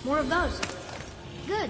More of those. Good.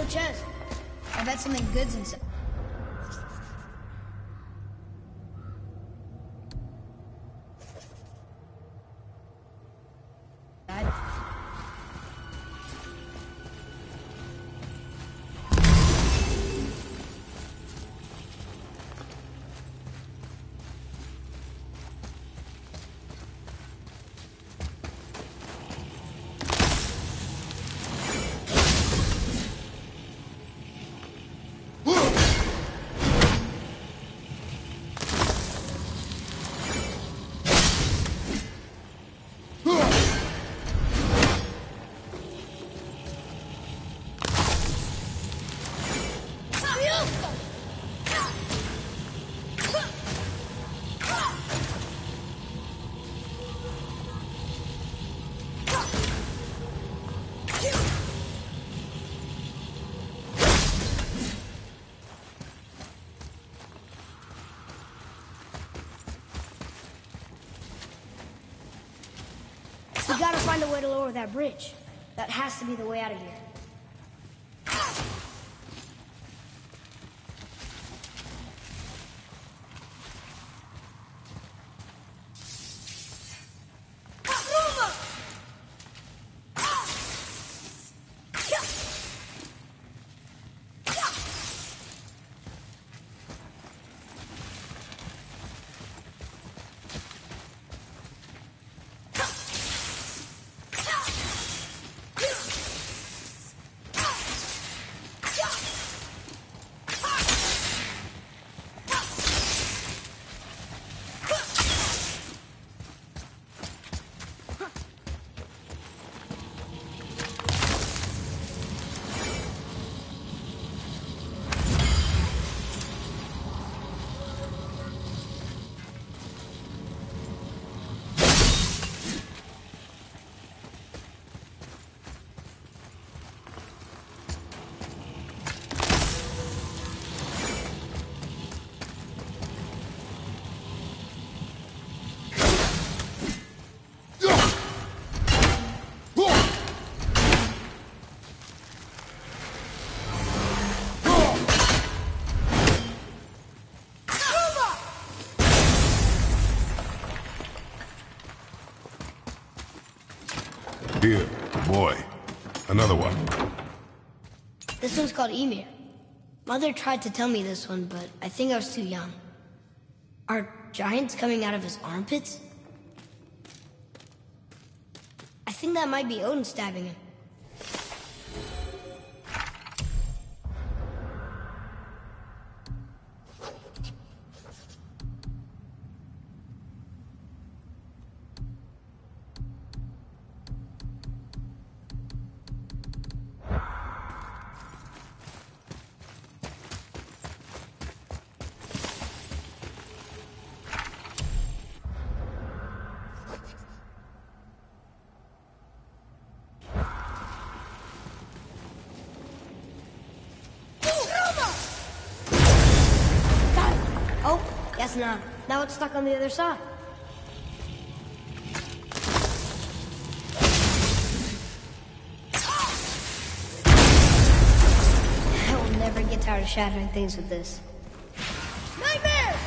yellow chest. I bet something good's inside. We gotta find a way to lower that bridge. That has to be the way out of here. Here, boy. Another one. This one's called Ymir. Mother tried to tell me this one, but I think I was too young. Are giants coming out of his armpits? I think that might be Odin stabbing him. Guess not. Now it's stuck on the other side. I will never get tired of shattering things with this. Nightmare!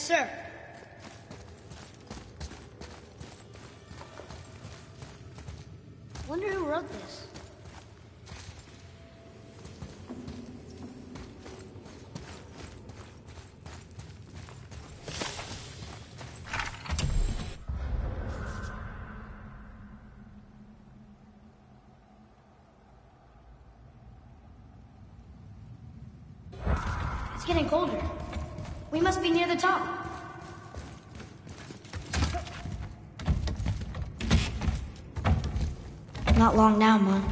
sir. Wonder who wrote this. It's getting colder. We must be near the top. Not long now, Mom.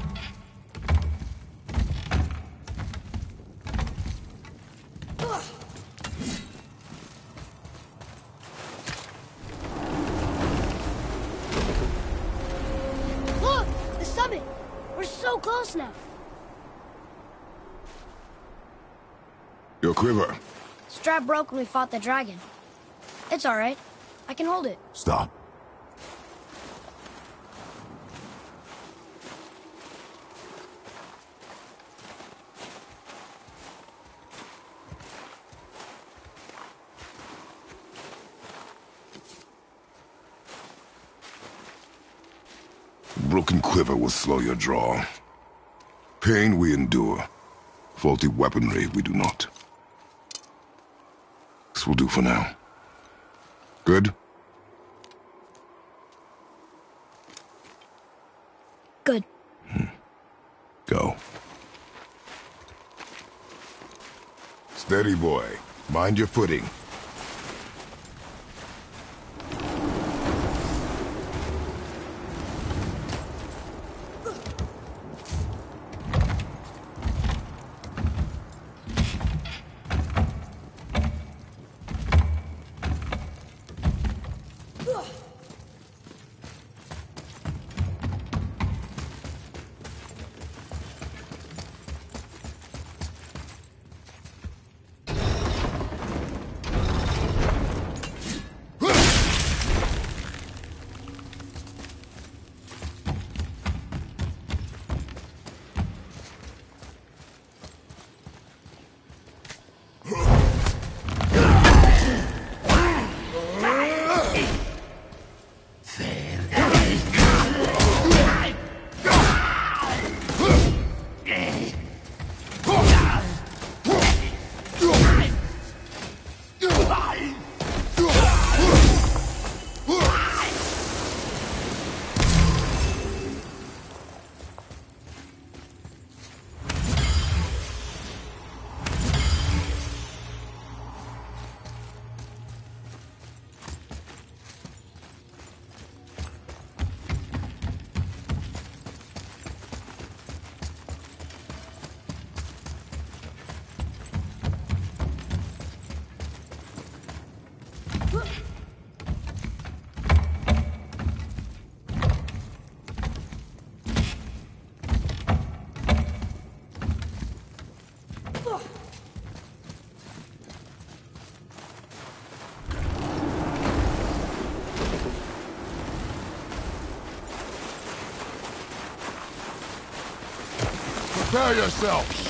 Look! The summit! We're so close now. Your quiver. Strap broke when we fought the dragon. It's all right. I can hold it. Stop. Broken quiver will slow your draw. Pain we endure. Faulty weaponry we do not. This will do for now. Good? Good. Go. Steady, boy. Mind your footing. Prepare yourself!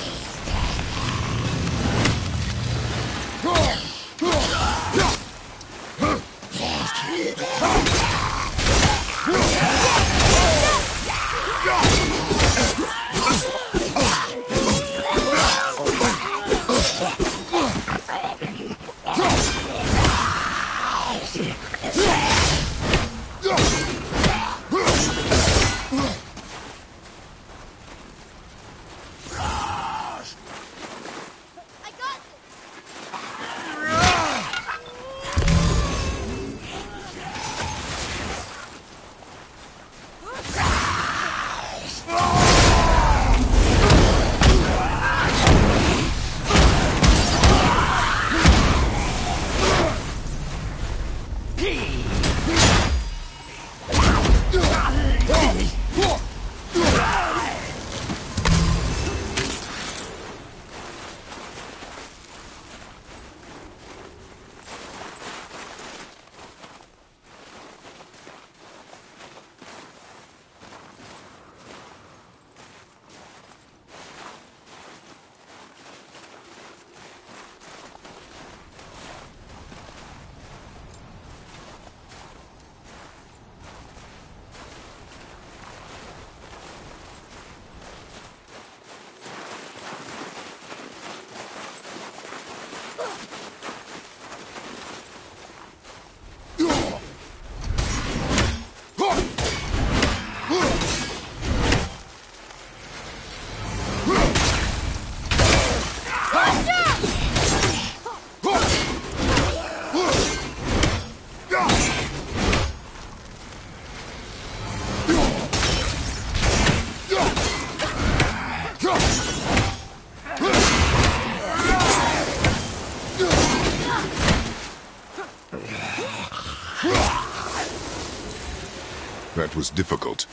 That was difficult.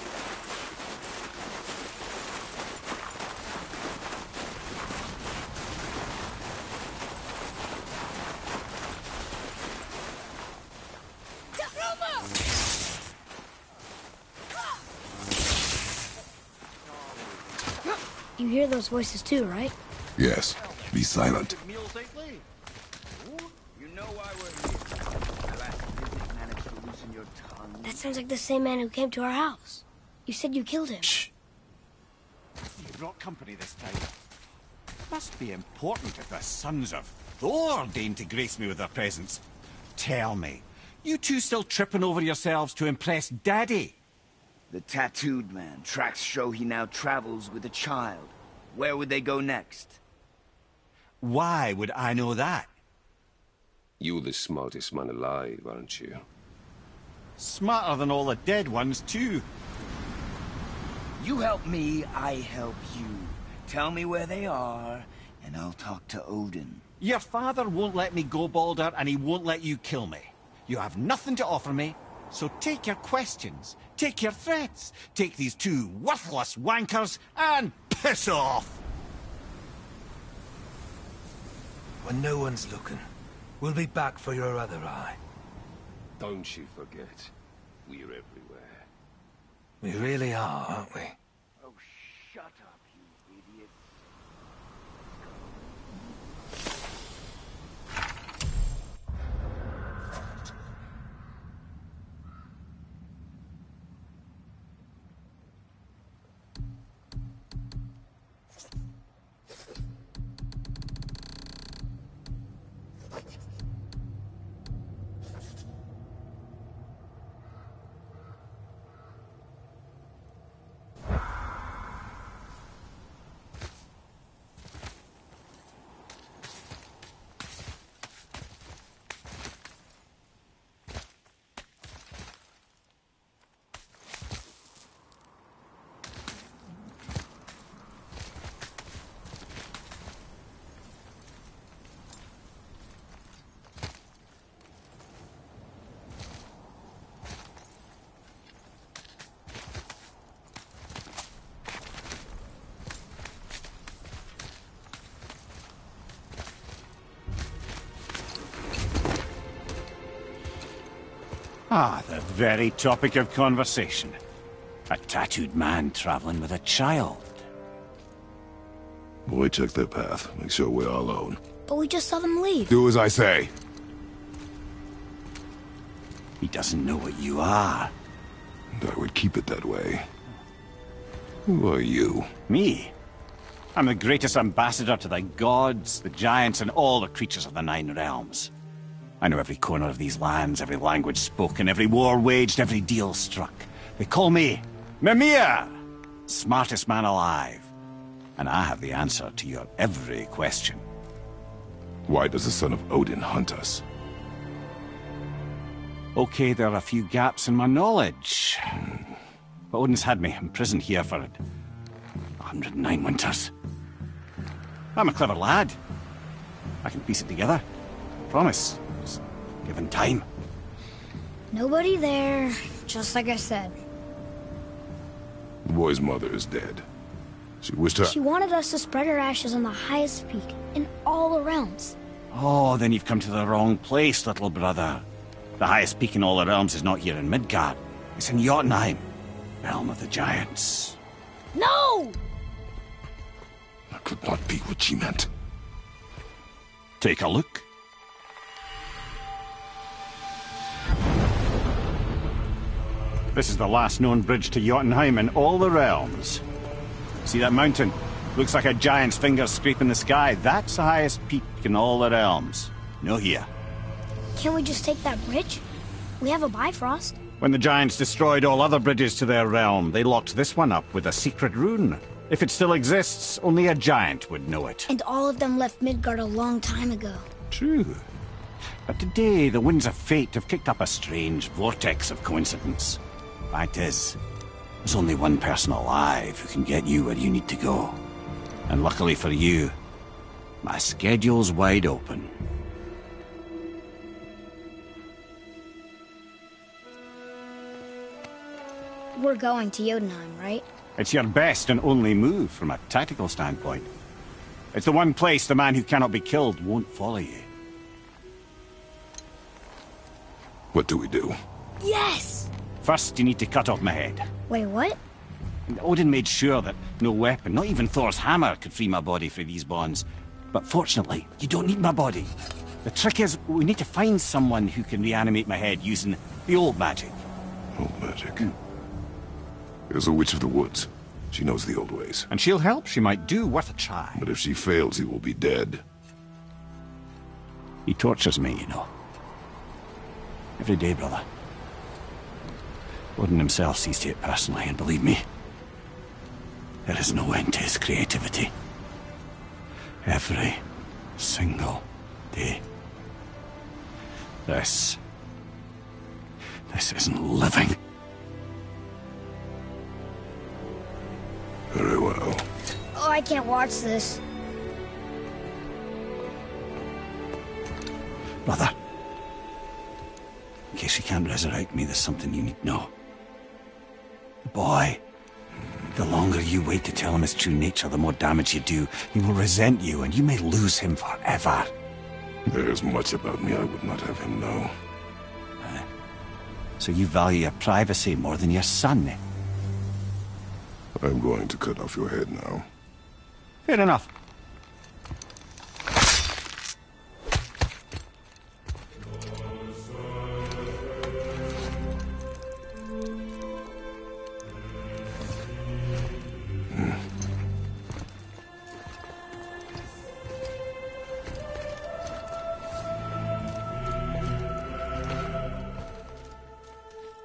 You hear those voices too, right? Yes. Be silent. You know why we're here. At last you did manage to loosen your tongue. That sounds like the same man who came to our house. You said you killed him. Shh. You brought company this time. Must be important if the sons of Thor deign to grace me with their presence. Tell me, you two still tripping over yourselves to impress Daddy? The tattooed man. Tracks show he now travels with a child. Where would they go next? Why would I know that? You're the smartest man alive, aren't you? Smarter than all the dead ones, too. You help me, I help you. Tell me where they are, and I'll talk to Odin. Your father won't let me go, Baldur, and he won't let you kill me. You have nothing to offer me, so take your questions, take your threats, take these two worthless wankers, and piss off! When no one's looking, we'll be back for your other eye. Don't you forget, we're everywhere. We really are, aren't we? Oh, shut up, you idiot. Ah, the very topic of conversation. A tattooed man traveling with a child. Boy, check their path. Make sure we're all alone. But we just saw them leave. Do as I say. He doesn't know what you are. And I would keep it that way. Who are you? Me? I'm the greatest ambassador to the gods, the giants, and all the creatures of the Nine Realms. I know every corner of these lands, every language spoken, every war waged, every deal struck. They call me Mimir, smartest man alive. And I have the answer to your every question. Why does the son of Odin hunt us? Okay, there are a few gaps in my knowledge. But Odin's had me imprisoned here for 109 winters. I'm a clever lad. I can piece it together. Promise. Just given time. Nobody there, just like I said. The boy's mother is dead. She wished her... She wanted us to spread her ashes on the highest peak in all the realms. Oh, then you've come to the wrong place, little brother. The highest peak in all the realms is not here in Midgard. It's in Jotunheim, realm of the giants. No! That could not be what she meant. Take a look. This is the last known bridge to Jotunheim in all the realms. See that mountain? Looks like a giant's fingers scraping the sky. That's the highest peak in all the realms. No here. Can't we just take that bridge? We have a Bifrost. When the giants destroyed all other bridges to their realm, they locked this one up with a secret rune. If it still exists, only a giant would know it. And all of them left Midgard a long time ago. True. But today, the winds of fate have kicked up a strange vortex of coincidence. Fact is, there's only one person alive who can get you where you need to go. And luckily for you, my schedule's wide open. We're going to Jotunheim, right? It's your best and only move from a tactical standpoint. It's the one place the man who cannot be killed won't follow you. What do we do? Yes! First, you need to cut off my head. Wait, what? Odin made sure that no weapon, not even Thor's hammer, could free my body from these bonds. But fortunately, you don't need my body. The trick is, we need to find someone who can reanimate my head using the old magic. Old magic. There's a witch of the woods. She knows the old ways. And she'll help, she might do, worth a try. But if she fails, he will be dead. He tortures me, you know. Every day, brother. Odin himself sees to it personally, and believe me, there is no end to his creativity. Every single day. This isn't living. Very well. Oh, I can't watch this. Brother, in case he can't resurrect me, there's something you need to know. The boy, the longer you wait to tell him his true nature, the more damage you do. He will resent you, and you may lose him forever. There's much about me I would not have him know. So you value your privacy more than your son, eh? I'm going to cut off your head now. Fair enough.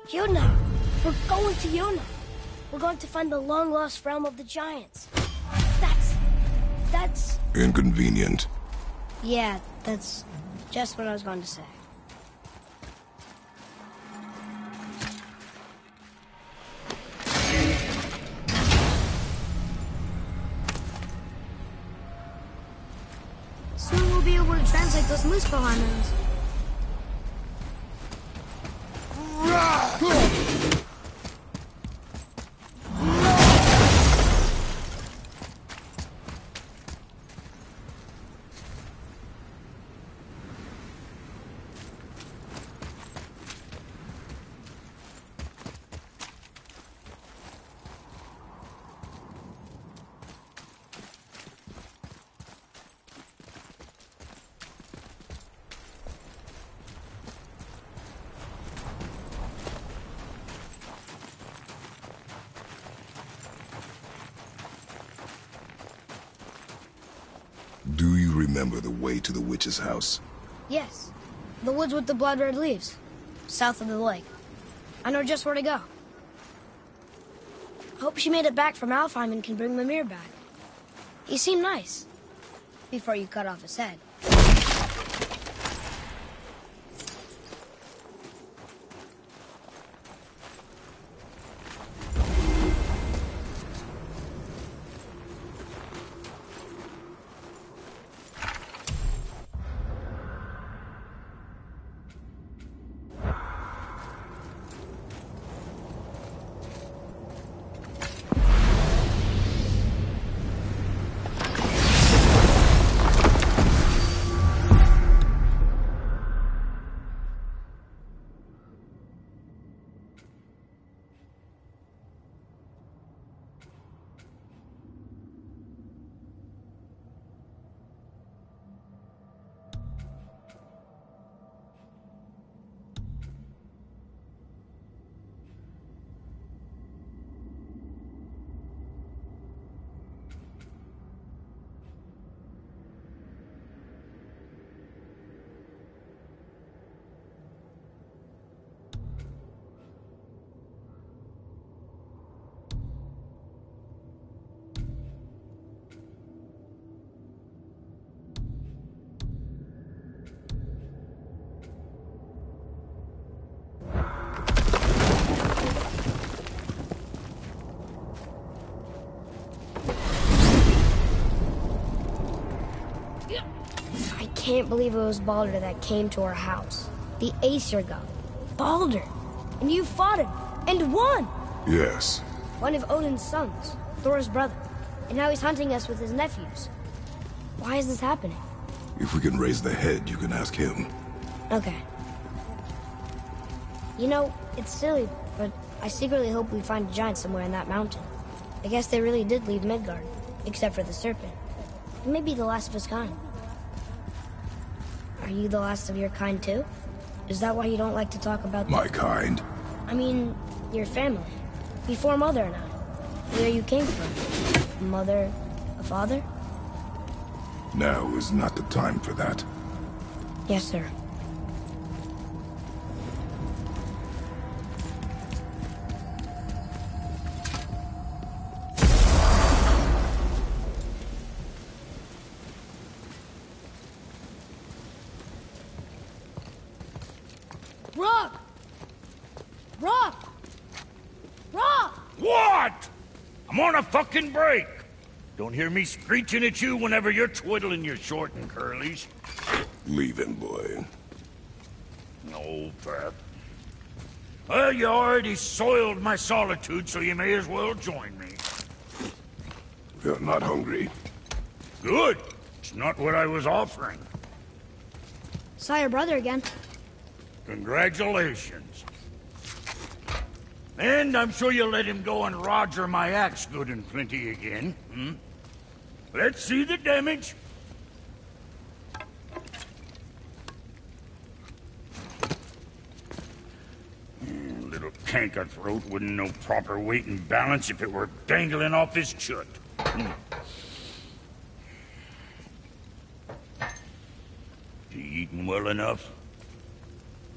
Yona! We're going to Yona! We're going to find the long-lost realm of the Giants. That's... Inconvenient. Yeah, that's just what I was going to say. Soon we'll be able to translate those Muspelheimers. Do you remember the way to the witch's house? Yes. The woods with the blood-red leaves. South of the lake. I know just where to go. I hope she made it back from Alfheim and can bring Mimir back. He seemed nice. Before you cut off his head. I can't believe it was Baldur that came to our house. The Aesir god. Baldur! And you fought him! And won! Yes. One of Odin's sons, Thor's brother. And now he's hunting us with his nephews. Why is this happening? If we can raise the head, you can ask him. Okay. You know, it's silly, but I secretly hope we find a giant somewhere in that mountain. I guess they really did leave Midgard, except for the serpent. He may be the last of his kind. Are you the last of your kind too? Is that why you don't like to talk about My kind? I mean, your family. Before Mother and I. Where you came from. A mother, a father? Now is not the time for that. Yes, sir. Rock! Rock! Rock! What? I'm on a fucking break. Don't hear me screeching at you whenever you're twiddling your short and curlies. Leave him, boy. No, Pep. Well, you already soiled my solitude, so you may as well join me. You're not hungry. Good. It's not what I was offering. Saw your brother again. Congratulations. And I'm sure you'll let him go and roger my axe good and plenty again, hmm? Let's see the damage. Little canker-throat wouldn't know proper weight and balance if it were dangling off his chut. You eating well enough?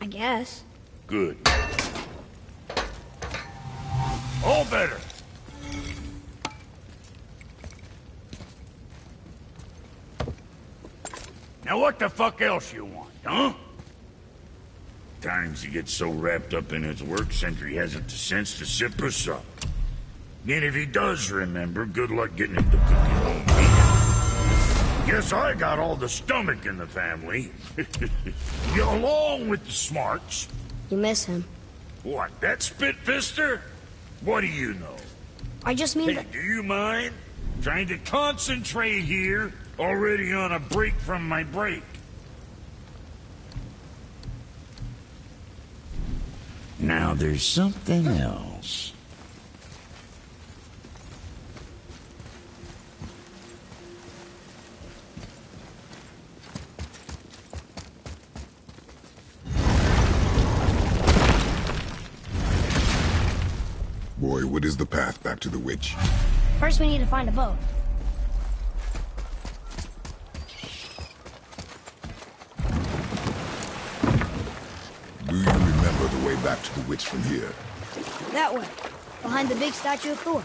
I guess. Good. All better. Now what the fuck else you want, huh? Times he gets so wrapped up in his work, Sentry hasn't the sense to sip or sup. And if he does remember, good luck getting him to cook his own meal. Guess I got all the stomach in the family. Along with the smarts. You miss him. What, that spit-fister? What do you know? I just mean Hey, that... do you mind? Trying to concentrate here, already on a break from my break. Now there's something else. Boy, what is the path back to the witch? First we need to find a boat. Do you remember the way back to the witch from here? That way. Behind the big statue of Thor.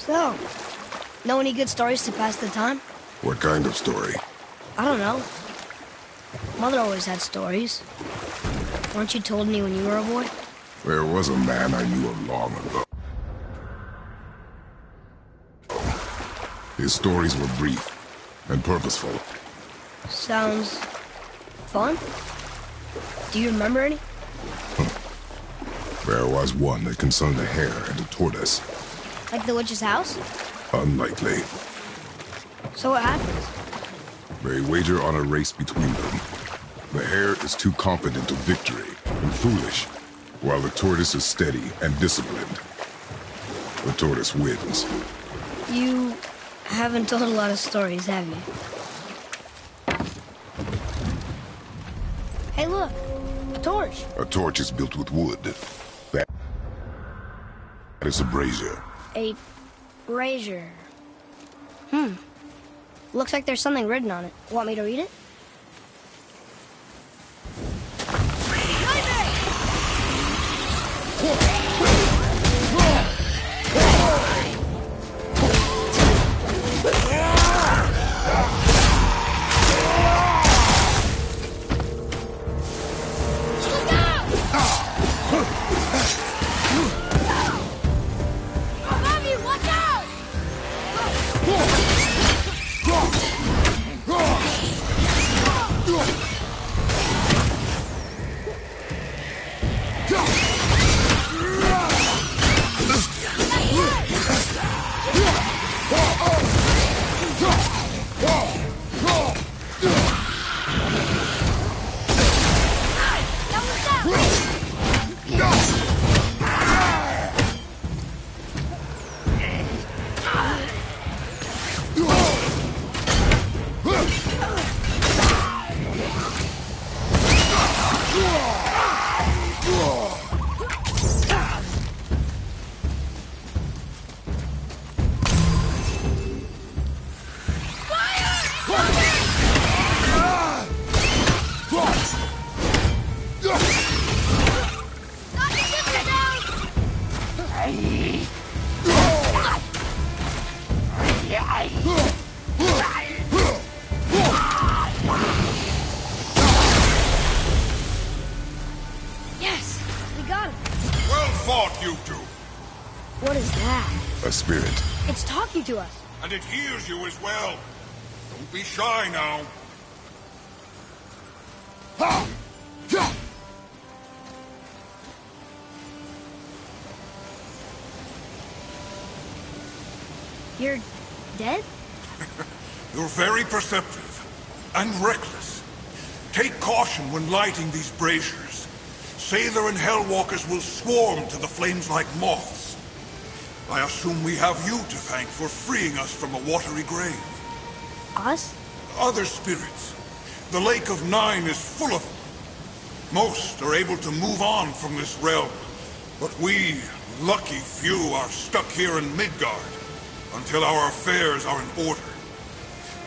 So, know any good stories to pass the time? What kind of story? I don't know. Mother always had stories. Weren't you told me when you were a boy? There was a man I knew of long ago. His stories were brief and purposeful. Sounds... fun? Do you remember any? There was one that concerned a hare and a tortoise. Like the witch's house? Unlikely. So what happens? They wager on a race between them. The hare is too confident of victory and foolish, while the tortoise is steady and disciplined. The tortoise wins. You haven't told a lot of stories, have you? Hey, look! A torch! A torch is built with wood. That is a brazier. A brazier. Looks like there's something written on it. Want me to read it? A spirit. It's talking to us. And it hears you as well. Don't be shy now. You're dead? You're very perceptive. And reckless. Take caution when lighting these braziers. Sather and Hellwalkers will swarm to the flames like moths. I assume we have you to thank for freeing us from a watery grave. Us? Other spirits. The Lake of Nine is full of them. Most are able to move on from this realm. But we, lucky few, are stuck here in Midgard until our affairs are in order.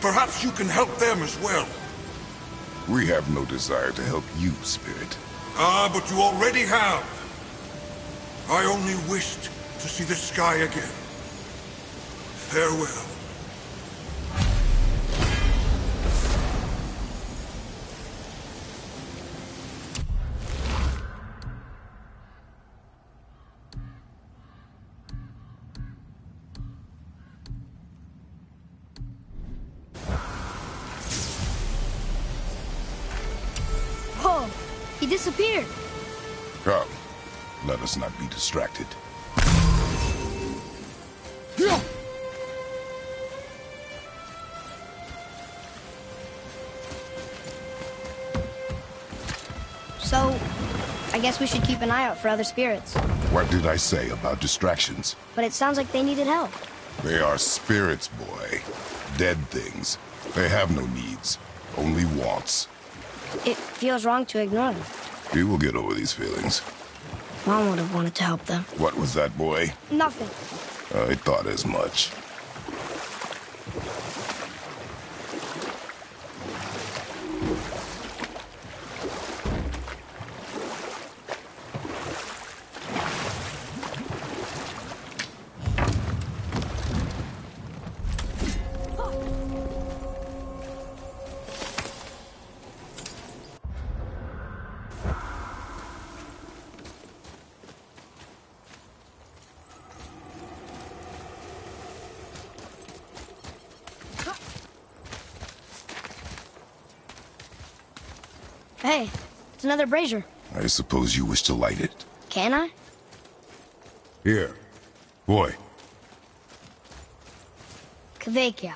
Perhaps you can help them as well. We have no desire to help you, Spirit. Ah, but you already have. I only wished to see the sky again. Farewell. Whoa! He disappeared. Come, let us not be distracted. So, I guess we should keep an eye out for other spirits. What did I say about distractions? But it sounds like they needed help. They are spirits, boy. Dead things. They have no needs, only wants. It feels wrong to ignore them. You will get over these feelings. Mom would have wanted to help them. What was that, boy? Nothing. I thought as much. Hey, it's another brazier. I suppose you wish to light it. Can I? Here. Boy. Kvekia.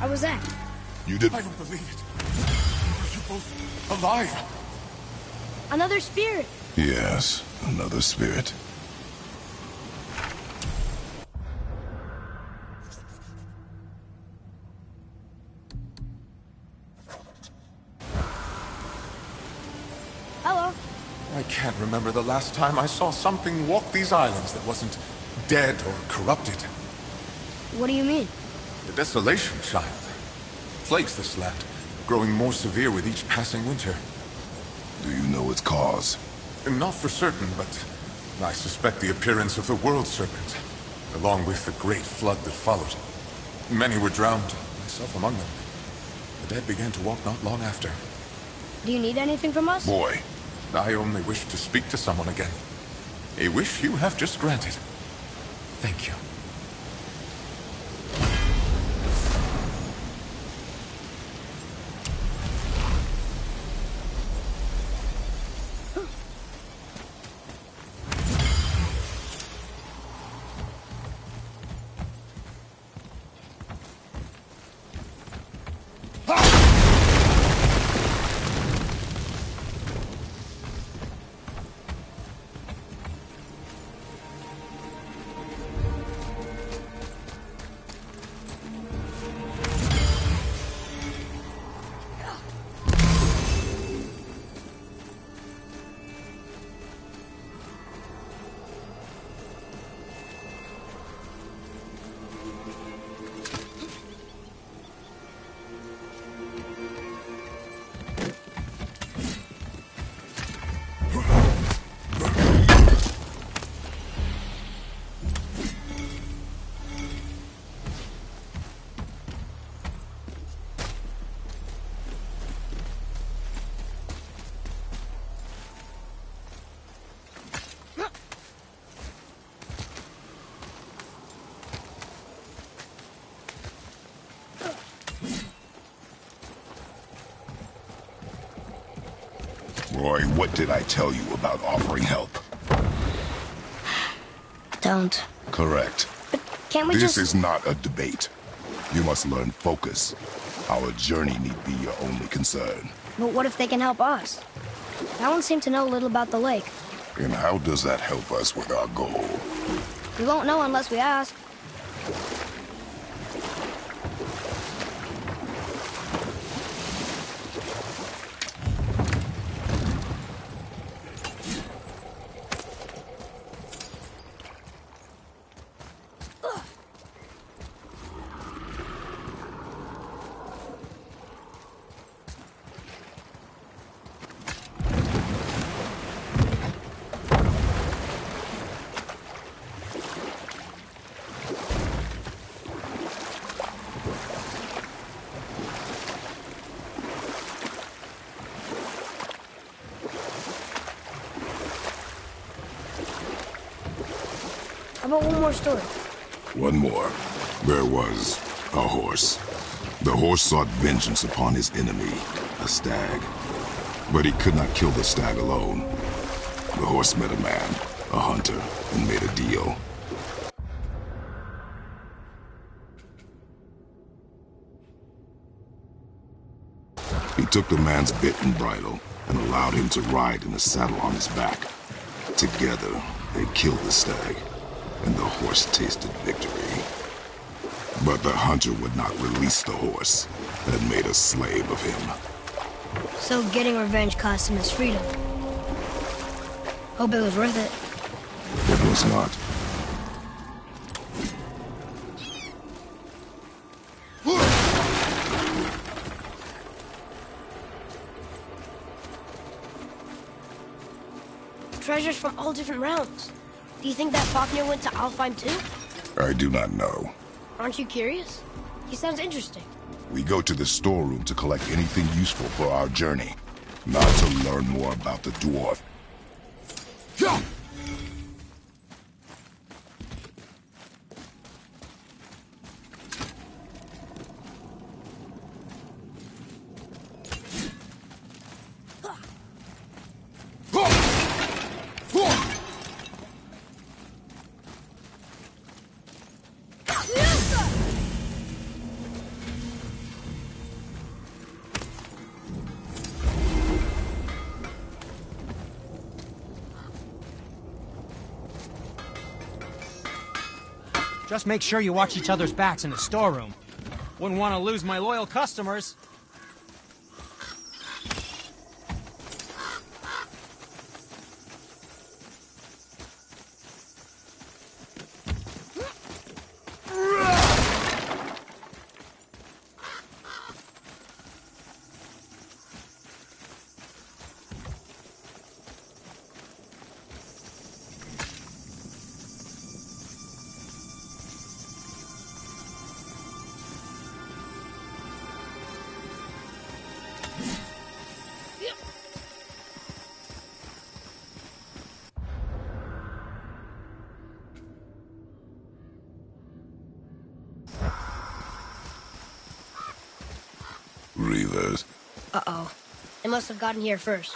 How was that? You did. I don't believe it. Are you both alive? Another spirit. Yes, another spirit. Hello. I can't remember the last time I saw something walk these islands that wasn't dead or corrupted. What do you mean? The Desolation Child plagues this land, growing more severe with each passing winter. Do you know its cause? Not for certain, but I suspect the appearance of the World Serpent, along with the great flood that followed. Many were drowned, myself among them. The dead began to walk not long after. Do you need anything from us? Boy. I only wish to speak to someone again. A wish you have just granted. Thank you. Roy, what did I tell you about offering help? Don't. Correct. But can't we This just... is not a debate. You must learn focus. Our journey need be your only concern. But what if they can help us? That one seemed to know a little about the lake. And how does that help us with our goal? We won't know unless we ask. How about one more story? One more. There was a horse. The horse sought vengeance upon his enemy, a stag. But he could not kill the stag alone. The horse met a man, a hunter, and made a deal. He took the man's bit and bridle and allowed him to ride in a saddle on his back. Together, they killed the stag, and the horse tasted victory. But the hunter would not release the horse and made a slave of him. So getting revenge cost him his freedom. Hope it was worth it. It was not. Treasures from all different realms. Do you think that Fafnir went to Alfheim too? I do not know. Aren't you curious? He sounds interesting. We go to the storeroom to collect anything useful for our journey, not to learn more about the dwarf. Just make sure you watch each other's backs in the storeroom. Wouldn't want to lose my loyal customers. Reavers. Uh-oh. They must have gotten here first.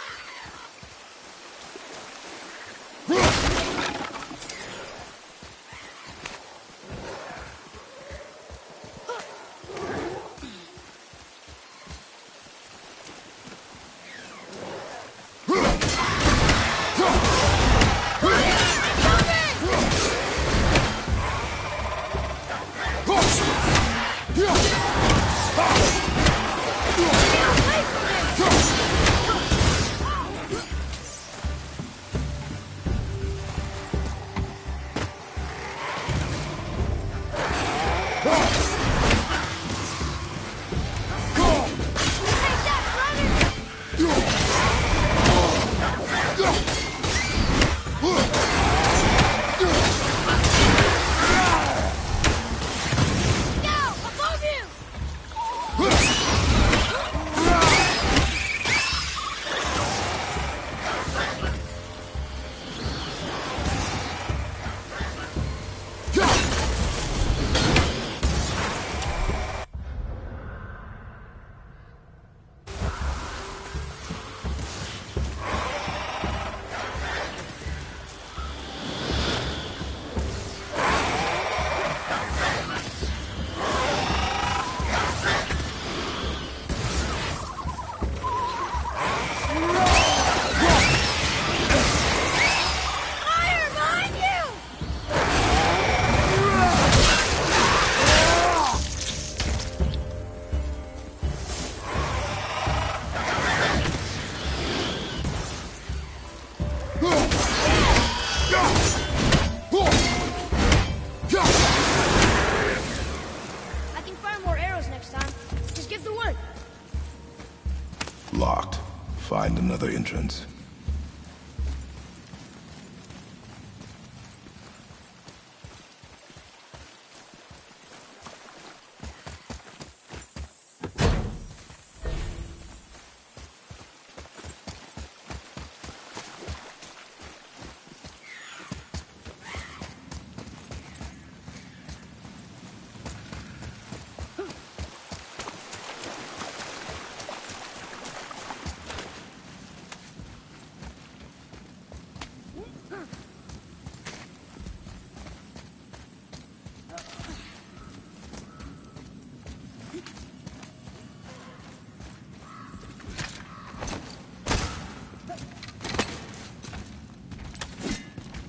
Locked. Find another entrance.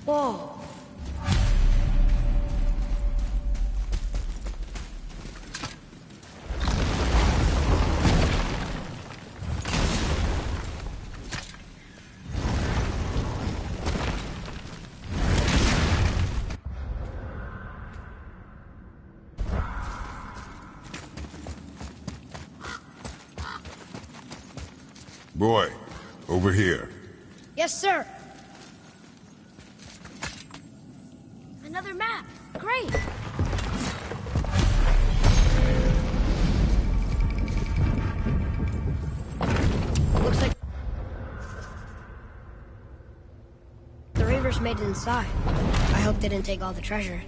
Whoa. Boy, over here. Yes, sir. Another map. Great. Looks like the Reavers made it inside. I hope they didn't take all the treasure.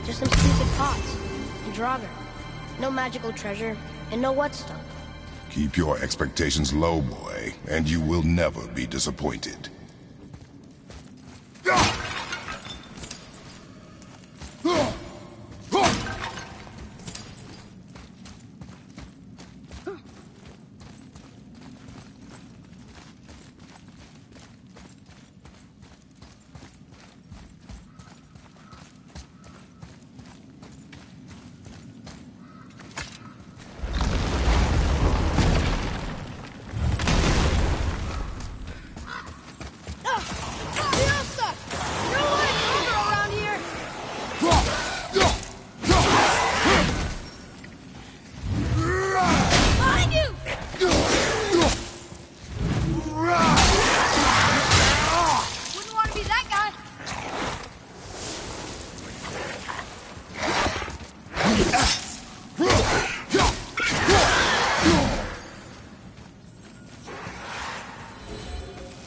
Just some stupid pots and Draugr. No magical treasure and no whetstone. Keep your expectations low, boy, and you will never be disappointed.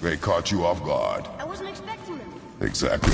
They caught you off guard. I wasn't expecting them. Exactly.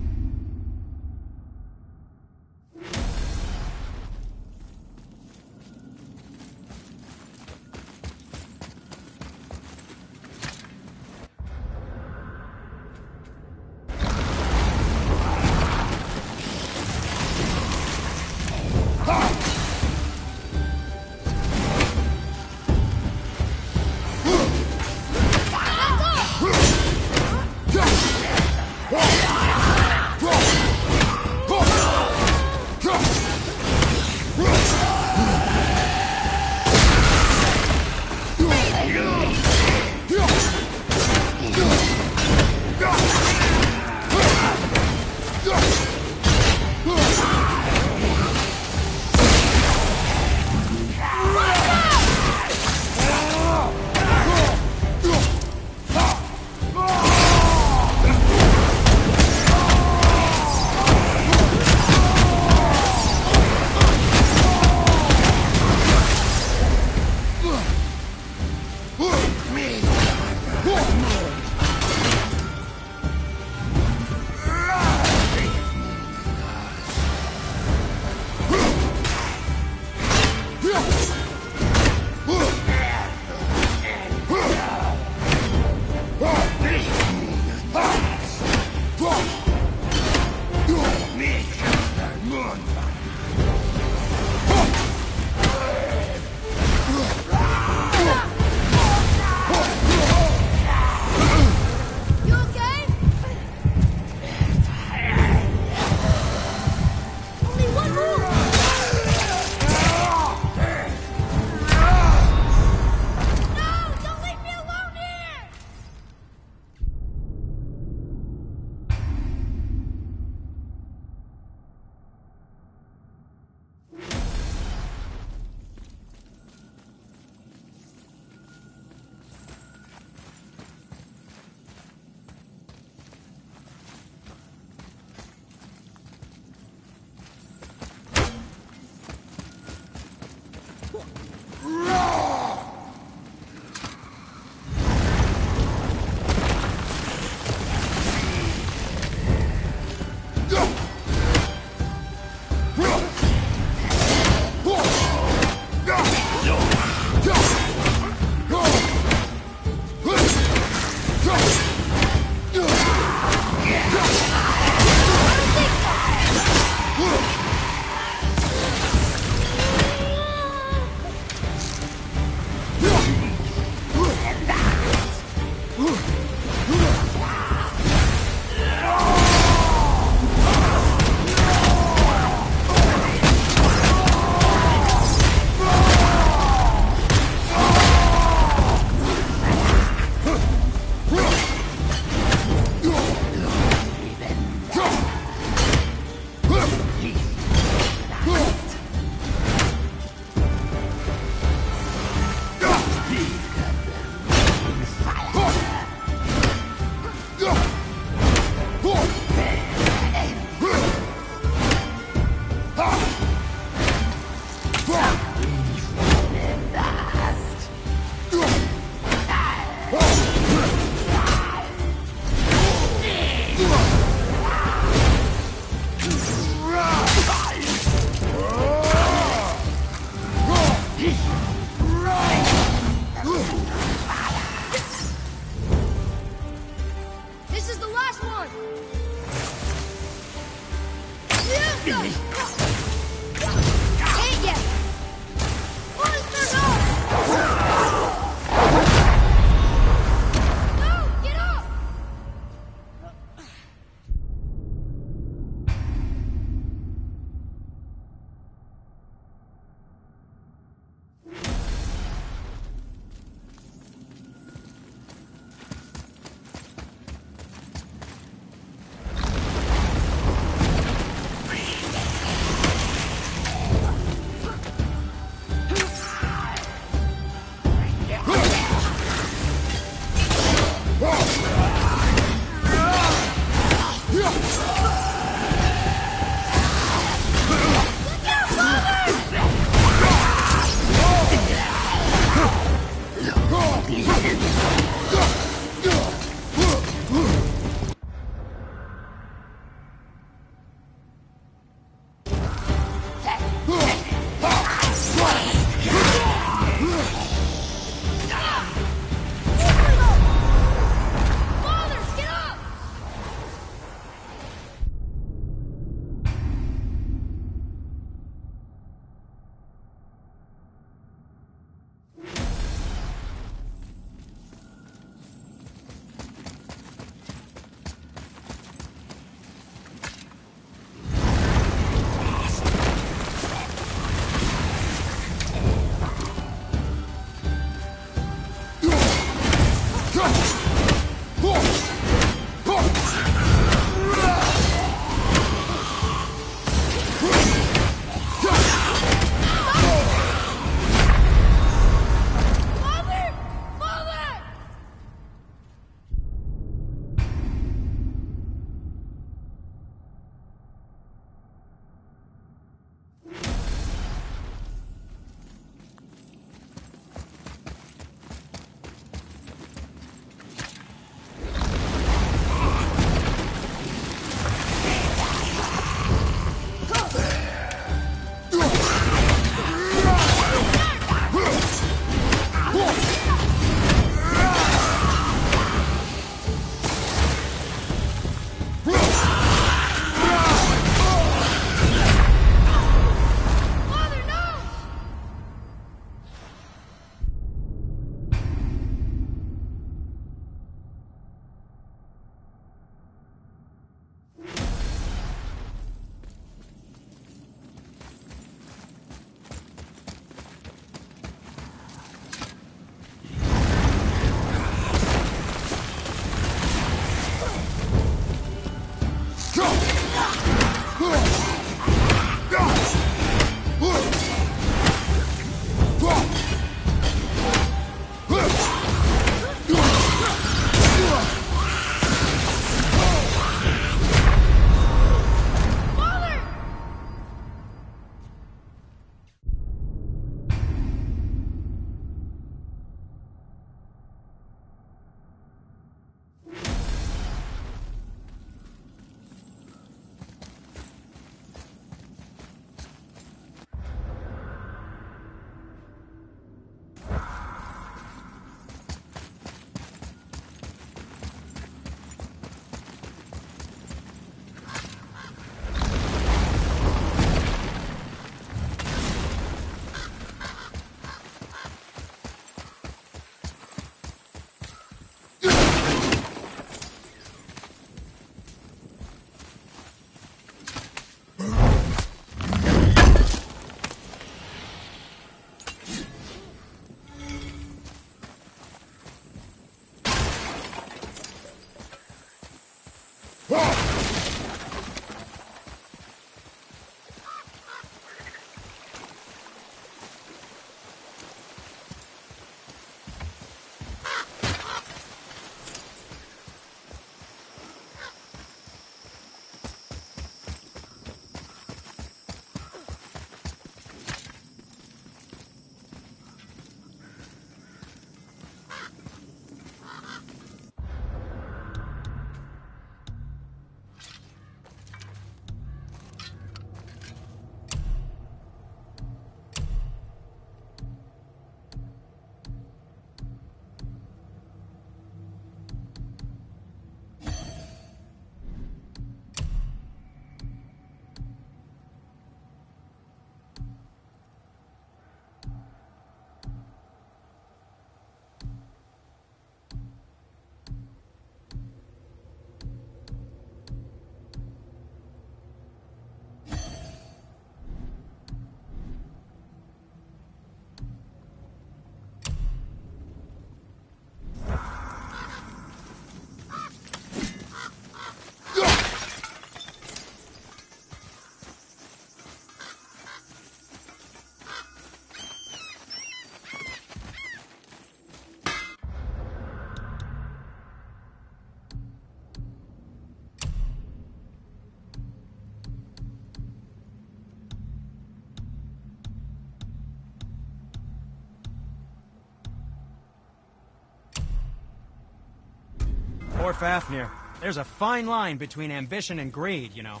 Poor Fafnir. There's a fine line between ambition and greed, you know.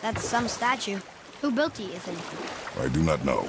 That's some statue. Who built it, Ethan? I do not know.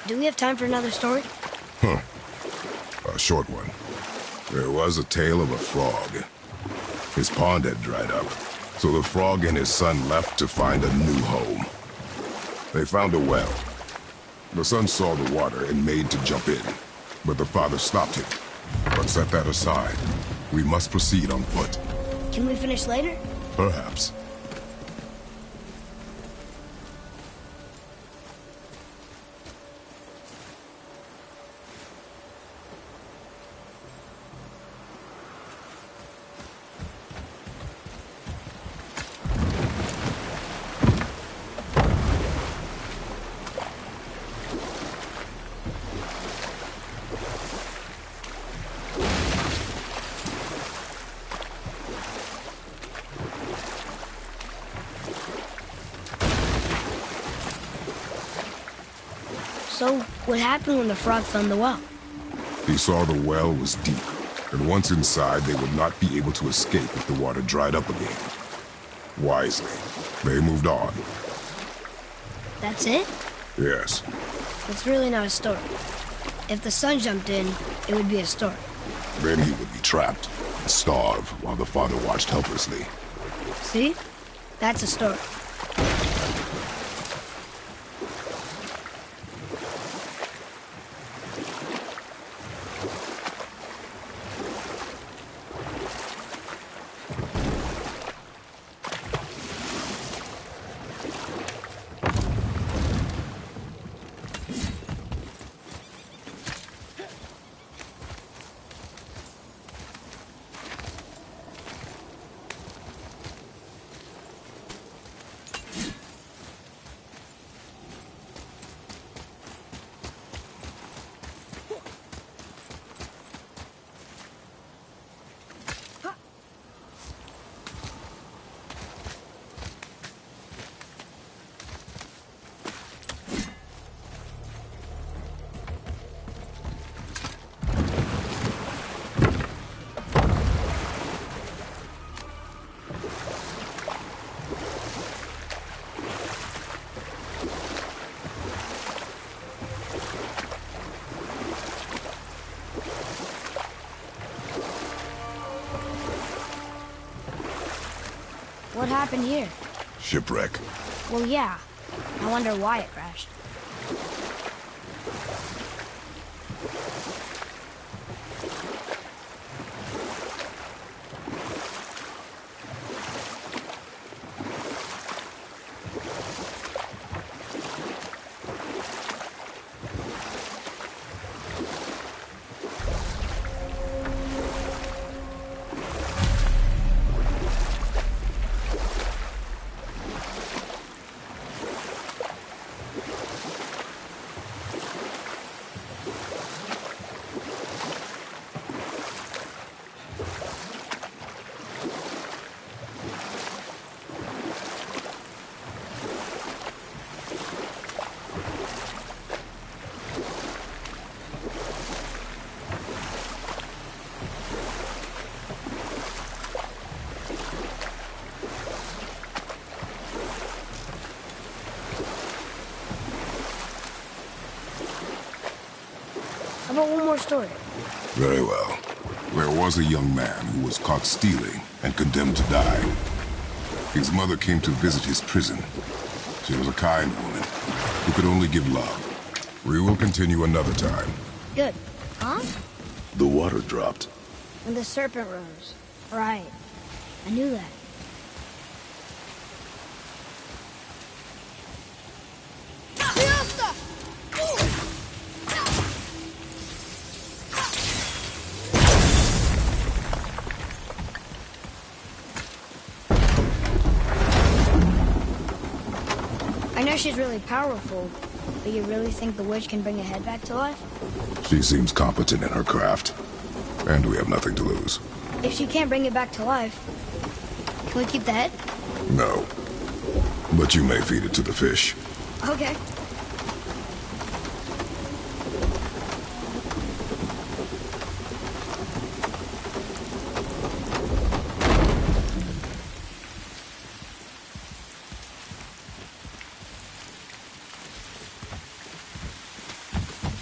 Do we have time for another story? Huh. A short one. There was a tale of a frog. His pond had dried up, so the frog and his son left to find a new home. They found a well. The son saw the water and made to jump in, but the father stopped him. But set that aside. We must proceed on foot. Can we finish later? Perhaps. So, what happened when the frog found the well? He saw the well was deep, and once inside, they would not be able to escape if the water dried up again. Wisely, they moved on. That's it? Yes. It's really not a story. If the son jumped in, it would be a story. Then he would be trapped and starve while the father watched helplessly. See? That's a story. happened here? Shipwreck. Well, yeah. I wonder why it crashed. How about one more story? Very well. There was a young man who was caught stealing and condemned to die. His mother came to visit his prison. She was a kind woman who could only give love. We will continue another time. Good. Huh? The water dropped. And the serpent rose. Right. I knew that. I know she's really powerful, but you really think the witch can bring a head back to life? She seems competent in her craft, and we have nothing to lose. If she can't bring it back to life, can we keep the head? No. But you may feed it to the fish. Okay.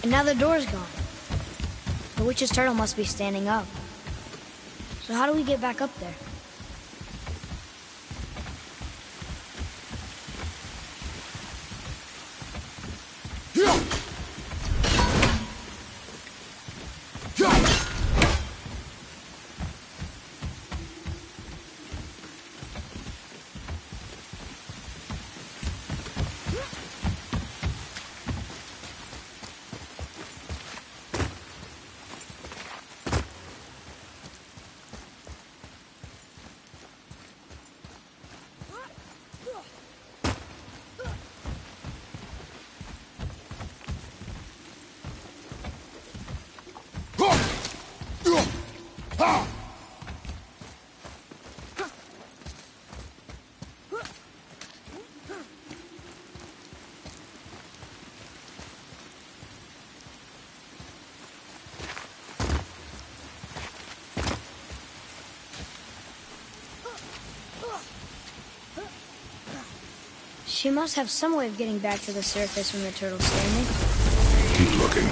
And now the door's gone. The witch's turtle must be standing up. So how do we get back up there? She must have some way of getting back to the surface when the turtle's standing. Keep looking.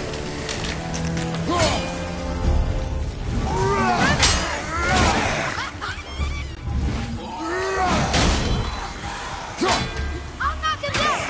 I'll knock him down!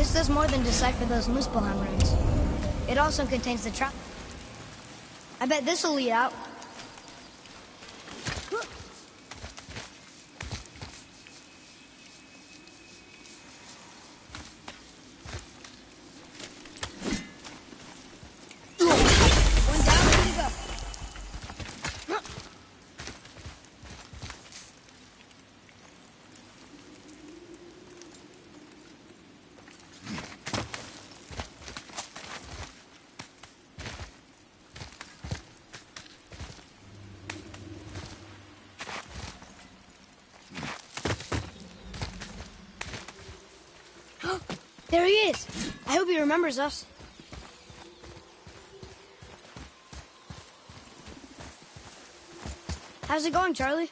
This does more than decipher those Muspelheim runes. It also contains the trap. I bet this'll lead out. One down, ready to go. There he is. I hope he remembers us. How's it going, Charlie?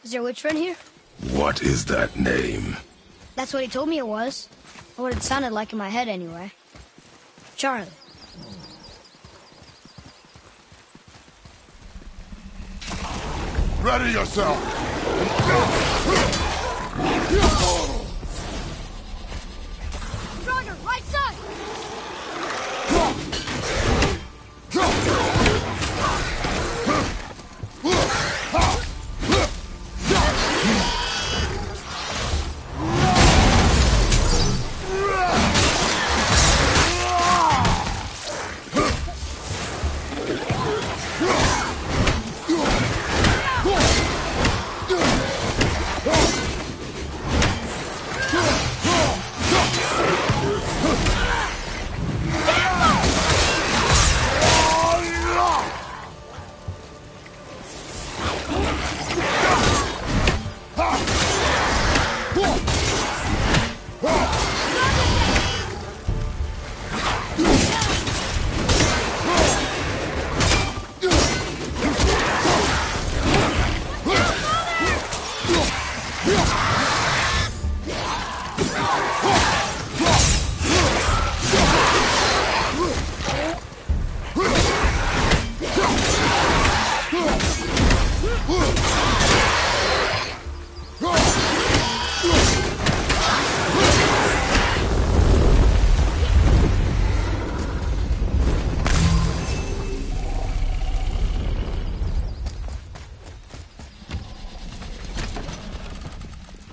Is your witch friend here? What is that name? That's what he told me it was. Or what it sounded like in my head, anyway. Charlie. Ready yourself! Stronger, right side!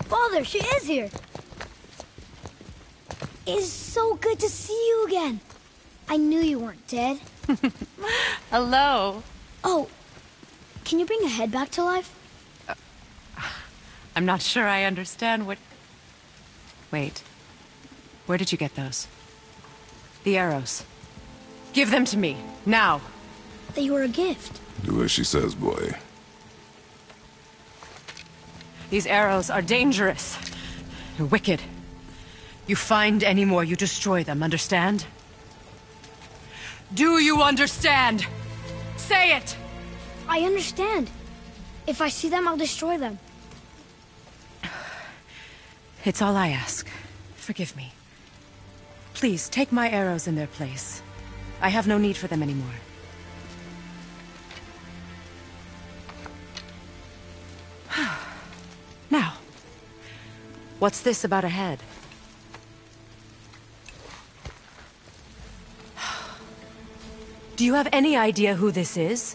Father, she is here. It is so good to see you again. I knew you weren't dead. Hello. Oh, can you bring a head back to life? I'm not sure I understand what... Wait. Where did you get those? The arrows. Give them to me, now. They were a gift. Do as she says, boy. These arrows are dangerous. They're wicked. You find any more, you destroy them, understand? Do you understand? Say it! I understand. If I see them, I'll destroy them. It's all I ask. Forgive me. Please, take my arrows in their place. I have no need for them anymore. Now, what's this about a head? Do you have any idea who this is?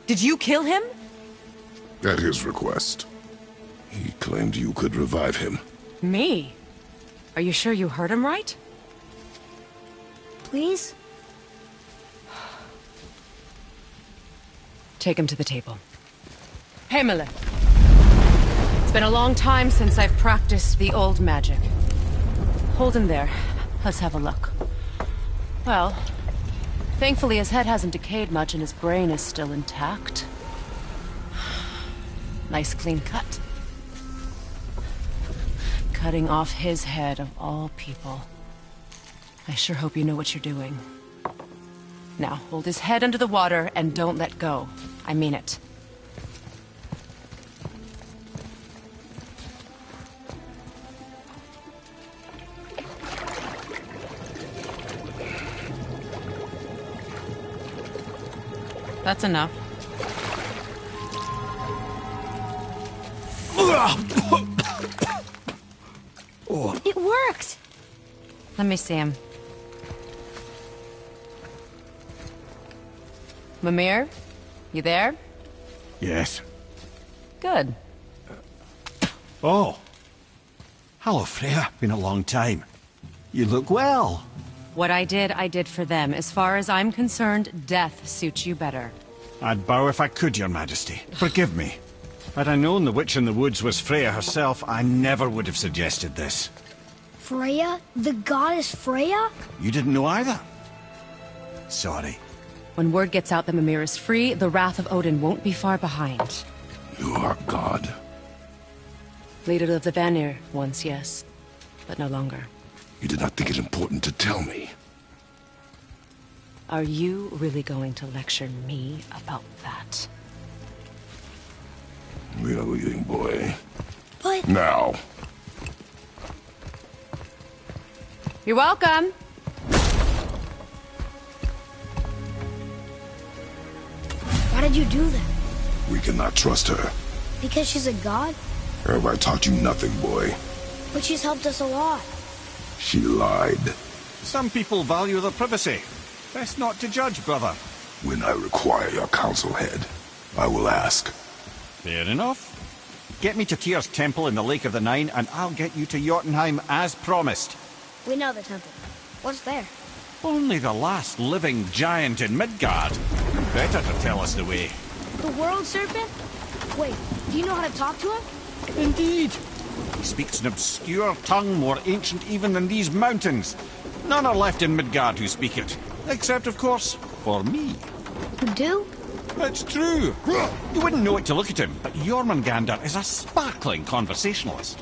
Did you kill him? At his request. He claimed you could revive him. Me? Are you sure you heard him right? Please? Take him to the table. Heimele. It's been a long time since I've practiced the old magic. Hold him there. Let's have a look. Well, thankfully his head hasn't decayed much and his brain is still intact. Nice clean cut. Cutting off his head of all people. I sure hope you know what you're doing. Now, hold his head under the water and don't let go. I mean it. That's enough. It worked! Let me see him. Mimir? You there? Yes. Good. Oh. Hello, Freya. Been a long time. You look well. What I did for them. As far as I'm concerned, death suits you better. I'd bow if I could, Your Majesty. Forgive me. Had I known the witch in the woods was Freya herself, I never would have suggested this. Freya? The goddess Freya? You didn't know either? Sorry. When word gets out that Mimir is free, the wrath of Odin won't be far behind. You are God. Leader of the Vanir, once, yes. But no longer. You did not think it important to tell me. Are you really going to lecture me about that? We are leaving, boy. But... Now. You're welcome. Why did you do that? We cannot trust her. Because she's a god? Have I taught you nothing, boy? But she's helped us a lot. She lied. Some people value their privacy. Best not to judge, brother. When I require your council head, I will ask. Fair enough. Get me to Tyr's temple in the Lake of the Nine, and I'll get you to Jotunheim as promised. We know the temple. What's there? Only the last living giant in Midgard. Better to tell us the way. The World Serpent? Wait, do you know how to talk to him? Indeed. He speaks an obscure tongue more ancient even than these mountains. None are left in Midgard who speak it. Except, of course, for me. You do? It's true. You wouldn't know it to look at him, but Jormungandr is a sparkling conversationalist.